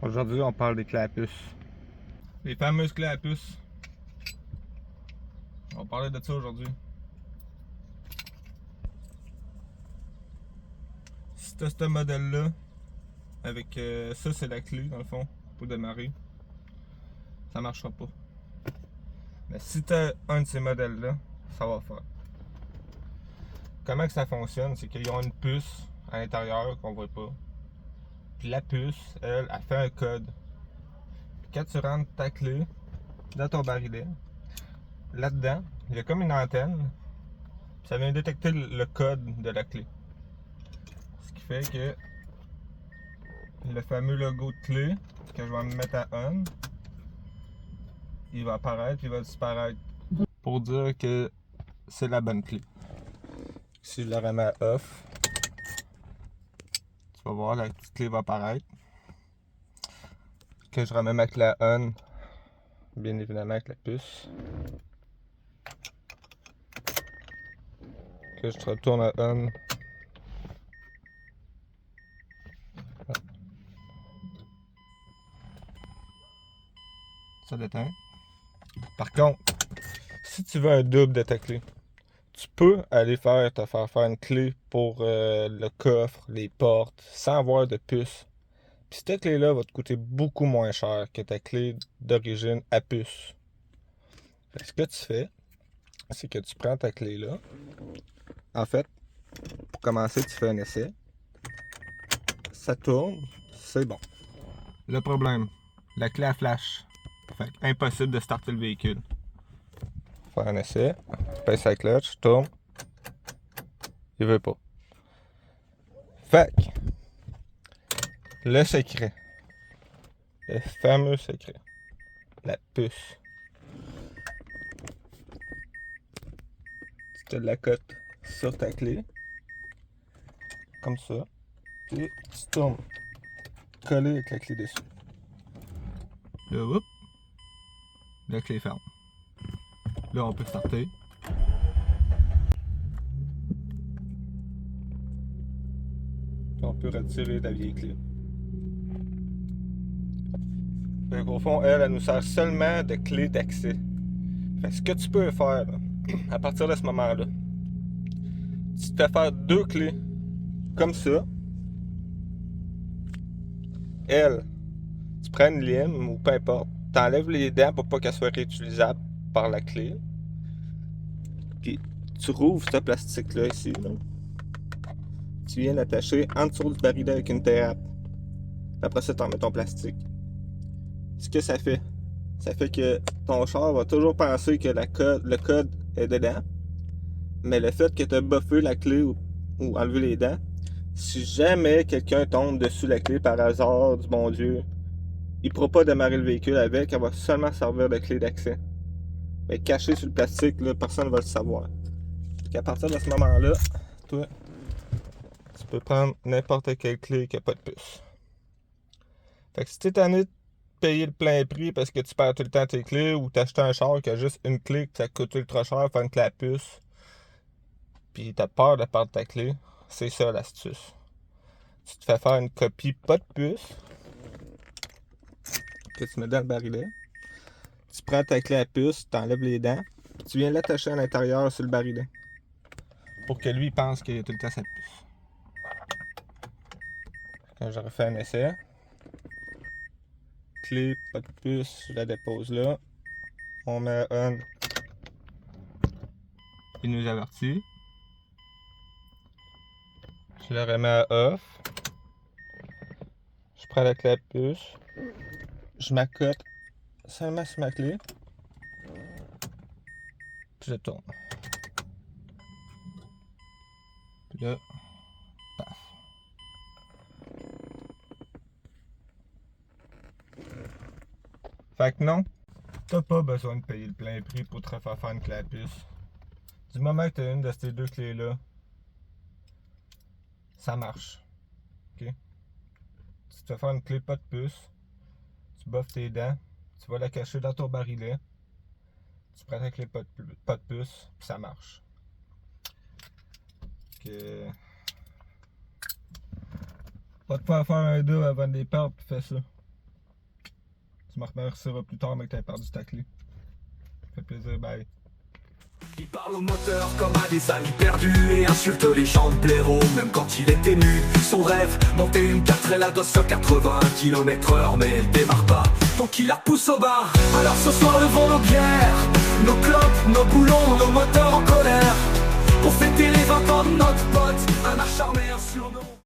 Aujourd'hui, on parle des clés à puce. Les fameuses clés à puce. On va parler de ça aujourd'hui. Si tu as ce modèle-là, avec ça, c'est la clé dans le fond pour démarrer, ça marchera pas. Mais si tu as un de ces modèles-là, ça va faire. Comment que ça fonctionne? C'est qu'ils ont une puce à l'intérieur qu'on voit pas. Puis la puce, elle fait un code. Puis quand tu rentres ta clé dans ton barillet, là-dedans, il y a comme une antenne. Puis ça vient détecter le code de la clé. Ce qui fait que le fameux logo de clé que je vais me mettre à on, il va apparaître, il va disparaître pour dire que c'est la bonne clé. Si je le remets à off, tu vas voir la petite clé va apparaître. Que je remets ma clé à on, bien évidemment avec la puce. Que je retourne à on. Ça déteint. Par contre, si tu veux un double de ta clé, tu peux aller te faire une clé pour le coffre, les portes, sans avoir de puce. Puis cette clé-là va te coûter beaucoup moins cher que ta clé d'origine à puce. Ce que tu fais, c'est que tu prends ta clé-là. En fait, pour commencer, tu fais un essai. Ça tourne, c'est bon. Le problème, la clé à flash. Fait impossible de starter le véhicule. Faire un essai, tu pèses la clutch, tu tournes. Il veut pas. Fait que, le secret, le fameux secret, la puce. Tu te l'accotes sur ta clé, comme ça, puis tu tournes, collé avec la clé dessus. Là, hop, la clé ferme. Là, on peut starter. Puis on peut retirer la vieille clé. Fait qu'au fond, elle nous sert seulement de clé d'accès. Fait que ce que tu peux faire, là, à partir de ce moment-là, tu te fais faire deux clés comme ça. Elle, tu prends une lime ou peu importe, t'enlèves les dents pour pas qu'elle soit réutilisable par la clé. Puis tu rouvres ce plastique-là ici. Là. Tu viens l'attacher en dessous du barillet avec une terrape. Après ça, tu en mets ton plastique. Ce que ça fait que ton char va toujours penser que le code est dedans. Mais le fait que tu as buffé la clé ou enlevé les dents, si jamais quelqu'un tombe dessus la clé par hasard, du bon Dieu, il ne pourra pas démarrer le véhicule avec, elle va seulement servir de clé d'accès. Mais caché sur le plastique, là, personne ne va le savoir. À partir de ce moment-là, toi, tu peux prendre n'importe quelle clé qui n'a pas de puce. Fait que si tu es tanné de payer le plein prix parce que tu perds tout le temps tes clés ou t'acheter un char qui a juste une clé que ça coûte ultra cher, faire une clé à puce, puis t'as peur de perdre ta clé, c'est ça l'astuce. Tu te fais faire une copie pas de puce que tu mets dans le barillet. Tu prends ta clé à puce, tu enlèves les dents, puis tu viens l'attacher à l'intérieur sur le barillet. Pour que lui pense qu'il y a tout le temps sa puce. Quand je refais un essai, clé, pas de puce, je la dépose là. On met on. Il nous avertit. Je le remets à off. Je prends la clé à puce. Je m'accote seulement sur ma clé. Puis je tourne. Puis là, paf. Fait que non, t'as pas besoin de payer le plein prix pour te refaire faire une clé à puce. Du moment que t'as une de ces deux clés-là, ça marche. Ok? Tu te fais faire une clé pas de puce, tu buffes tes dents, tu vas la cacher dans ton barillet, tu prends ta clé pas de puce, puis ça marche. Que... Pas te faire un double avant de les perdre, puis fais ça. Tu me remercieras plus tard, mais que t'avais perdu ta clé. Ça fait plaisir, bye. Il parle au moteur comme à des amis perdus et insulte les gens de blaireau même quand il était nu. Son rêve, monter une 4L à 280 km/h mais elle démarre pas, donc il la pousse au bar. Alors ce soir levons nos bières, nos clopes, nos boulons, nos moteurs en colère, pour fêter les 20 ans de notre pote, un acharné, un surnom.